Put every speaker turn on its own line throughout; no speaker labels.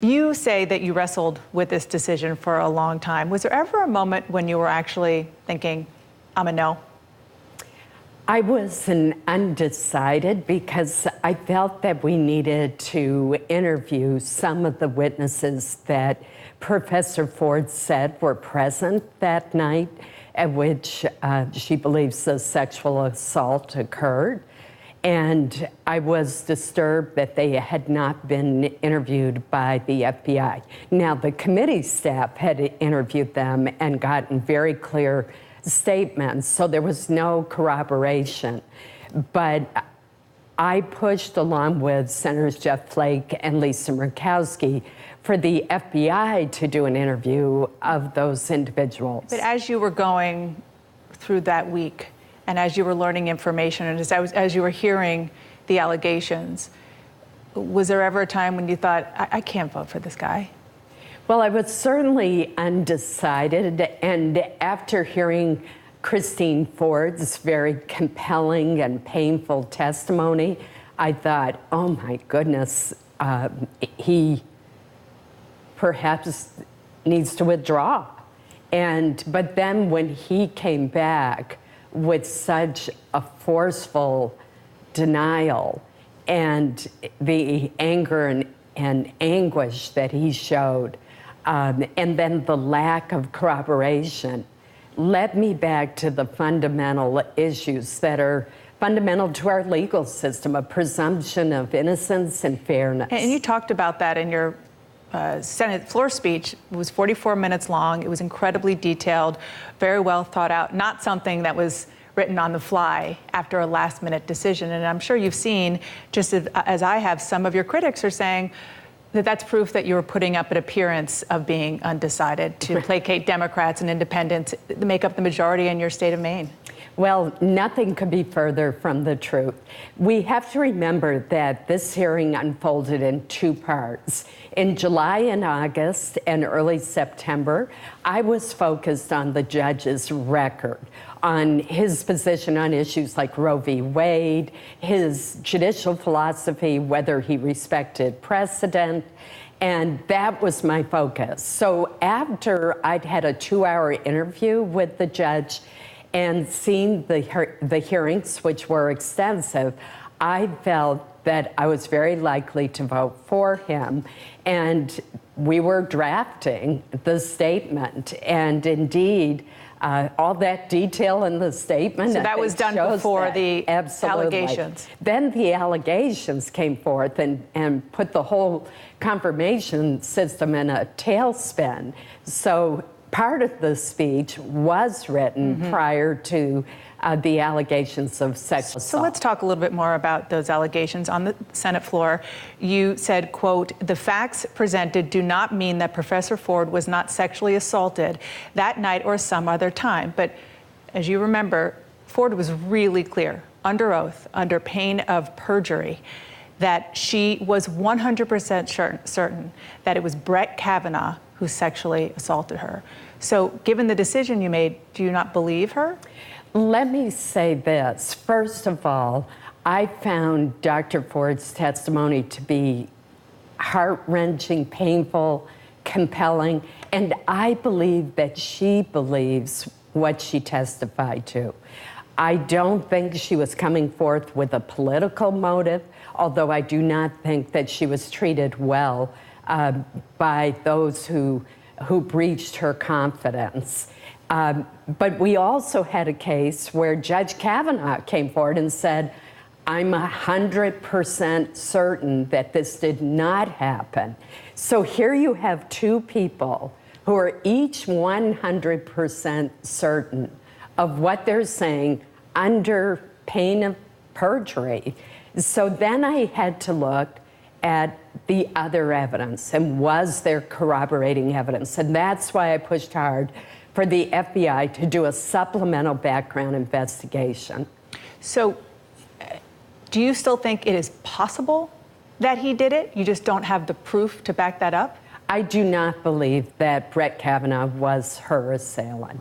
You say that you wrestled with this decision for a long time. Was there ever a moment when you were actually thinking, I'm a no?
I was an undecided because I felt that we needed to interview some of the witnesses that Professor Ford said were present that night at which she believes the sexual assault occurred. And I was disturbed that they had not been interviewed by the FBI. Now, the committee staff had interviewed them and gotten very clear statements, so there was no corroboration. But I pushed, along with Senators Jeff Flake and Lisa Murkowski, for the FBI to do an interview of those individuals.
But as you were going through that week, and as you were learning information, and as you were hearing the allegations, was there ever a time when you thought, I can't vote for this guy?
Well, I was certainly undecided, and after hearing Christine Ford's very compelling and painful testimony, I thought, oh my goodness, he perhaps needs to withdraw. But then when he came back with such a forceful denial and the anger and anguish that he showed, and then the lack of corroboration, led me back to the fundamental issues that are fundamental to our legal system, a presumption of innocence and fairness.
And you talked about that in your Senate floor speech. It was 44 minutes long. It was incredibly detailed, very well thought out, not something that was written on the fly after a last-minute decision. And I'm sure you've seen, just as I have, some of your critics are saying that that's proof that you were putting up an appearance of being undecided to placate Democrats and independents to make up the majority in your state of Maine.
Well, nothing could be further from the truth. We have to remember that this hearing unfolded in two parts. In July and August and early September, I was focused on the judge's record, on his position on issues like Roe v. Wade, his judicial philosophy, whether he respected precedent, and that was my focus. So after I'd had a 2-hour interview with the judge and seen the hearings, which were extensive, I felt that I was very likely to vote for him. And we were drafting the statement. And indeed, all that detail in the statement.
So that was done before the allegations.
Then the allegations came forth and put the whole confirmation system in a tailspin. So part of the speech was written prior to the allegations of sexual assault.
So let's talk a little bit more about those allegations. On the Senate floor, you said, quote, "The facts presented do not mean that Professor Ford was not sexually assaulted that night or some other time." But as you remember, Ford was really clear, under oath, under pain of perjury, that she was 100% certain that it was Brett Kavanaugh who sexually assaulted her. So given the decision you made, do you not believe her?
Let me say this. First of all, I found Dr. Ford's testimony to be heart-wrenching, painful, compelling, and I believe that she believes what she testified to. I don't think she was coming forth with a political motive, although I do not think that she was treated well by those who breached her confidence. But we also had a case where Judge Kavanaugh came forward and said, I'm 100% certain that this did not happen. So here you have two people who are each 100% certain of what they're saying under pain of perjury. So then I had to look at the other evidence, and was there corroborating evidence? And that's why I pushed hard for the FBI to do a supplemental background investigation. So
do you still think it is possible that he did it? You just don't have the proof to back that up?
I do not believe that Brett Kavanaugh was her assailant.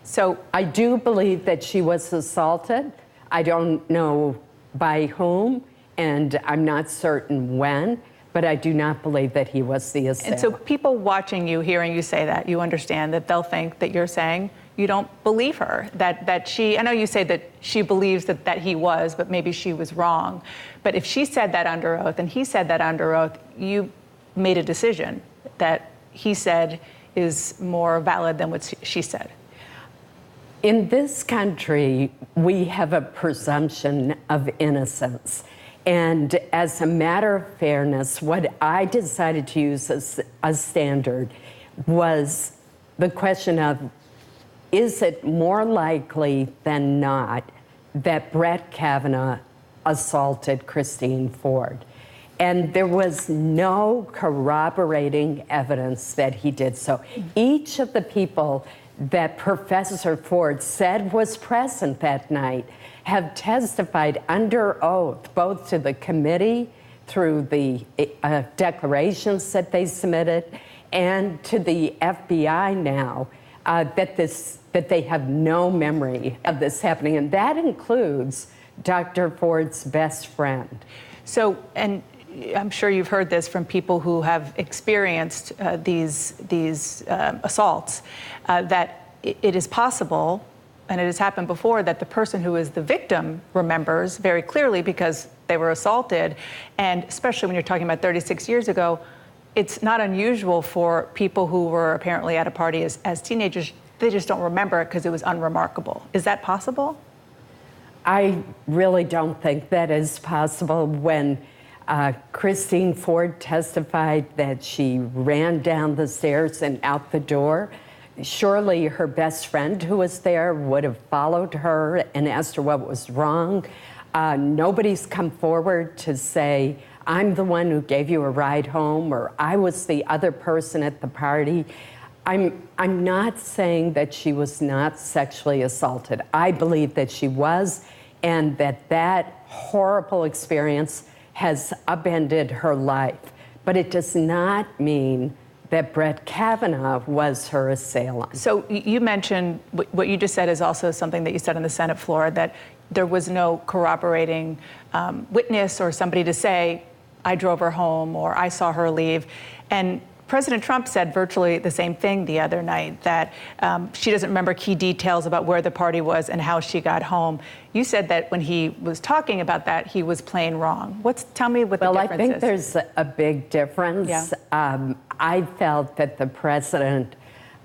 So I do believe that she was assaulted. I don't know by whom, and I'm not certain when, but I do not believe that he was the assailant.
And so people watching you, hearing you say that, you understand that they'll think that you're saying you don't believe her, that she, I know you say that she believes that he was, but maybe she was wrong. But if she said that under oath and he said that under oath, you made a decision that he said is more valid than what she said.
In this country, we have a presumption of innocence. And as a matter of fairness, what I decided to use as a standard was the question of, is it more likely than not that Brett Kavanaugh assaulted Christine Ford? And there was no corroborating evidence that he did so. Each of the people that Professor Ford said was present that night have testified under oath, both to the committee through the declarations that they submitted and to the FBI now, that they have no memory of this happening. And that includes Dr. Ford's best friend.
So, and I'm sure you've heard this from people who have experienced these assaults, that it is possible, and it has happened before, that the person who is the victim remembers very clearly because they were assaulted. And especially when you're talking about 36 years ago, it's not unusual for people who were apparently at a party as teenagers, they just don't remember it because it was unremarkable. Is that possible?
I really don't think that is possible. When Christine Ford testified that she ran down the stairs and out the door, surely her best friend who was there would have followed her and asked her what was wrong. Nobody's come forward to say, I'm the one who gave you a ride home, or I was the other person at the party. I'm not saying that she was not sexually assaulted. I believe that she was, and that horrible experience has upended her life. But it does not mean that Brett Kavanaugh was her assailant.
So you mentioned, what you just said is also something that you said on the Senate floor, that there was no corroborating witness or somebody to say, I drove her home or I saw her leave. And President Trump said virtually the same thing the other night, that she doesn't remember key details about where the party was and how she got home. You said that when he was talking about that, he was playing wrong. Tell me what the difference is.
Well, I think there's a big difference. Yeah. I felt that the president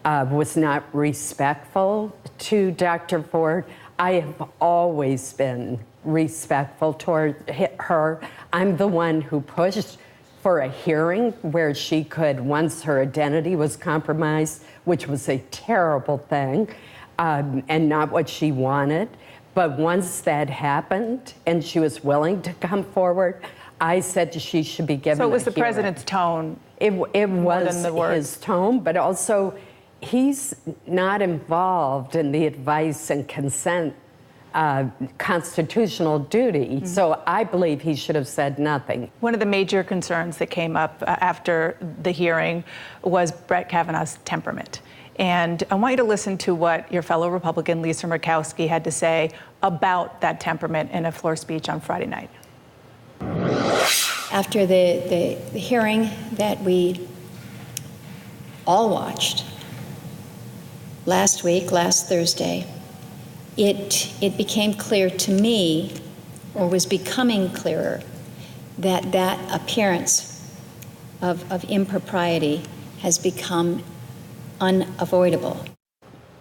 was not respectful to Dr. Ford. I have always been respectful toward her. I'm the one who pushed for a hearing where she could, once her identity was compromised, which was a terrible thing, and not what she wanted. But once that happened and she was willing to come forward, I said she should be given a hearing. So
it was the president's tone.
It was his tone, but also he's not involved in the advice and consent constitutional duty. Mm-hmm. So I believe he should have said nothing.
One of the major concerns that came up after the hearing was Brett Kavanaugh's temperament. And I want you to listen to what your fellow Republican Lisa Murkowski had to say about that temperament in a floor speech on Friday night.
After the hearing that we all watched last Thursday, it became clear to me, or was becoming clearer, that appearance of impropriety has become unavoidable.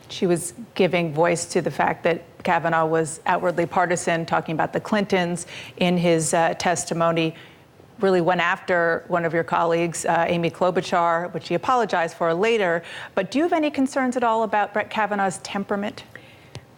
She was giving voice to the fact that Kavanaugh was outwardly partisan, talking about the Clintons in his testimony. Really went after one of your colleagues, Amy Klobuchar, which he apologized for later. But do you have any concerns at all about Brett Kavanaugh's temperament?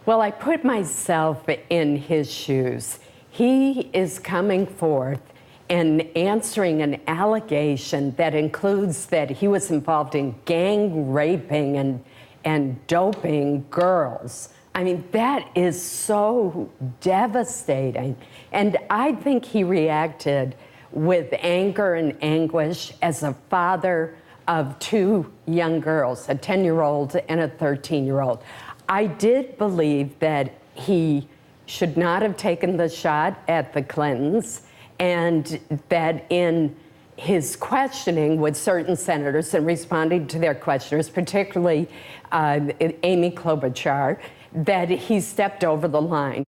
Well, I put myself in his shoes. He is coming forth and answering an allegation that includes that he was involved in gang raping and doping girls. I mean, that is so devastating. And I think he reacted with anger and anguish as a father of two young girls, a 10-year-old and a 13-year-old. I did believe that he should not have taken the shot at the Clintons, and that in his questioning with certain senators and responding to their questioners, particularly Amy Klobuchar, that he stepped over the line.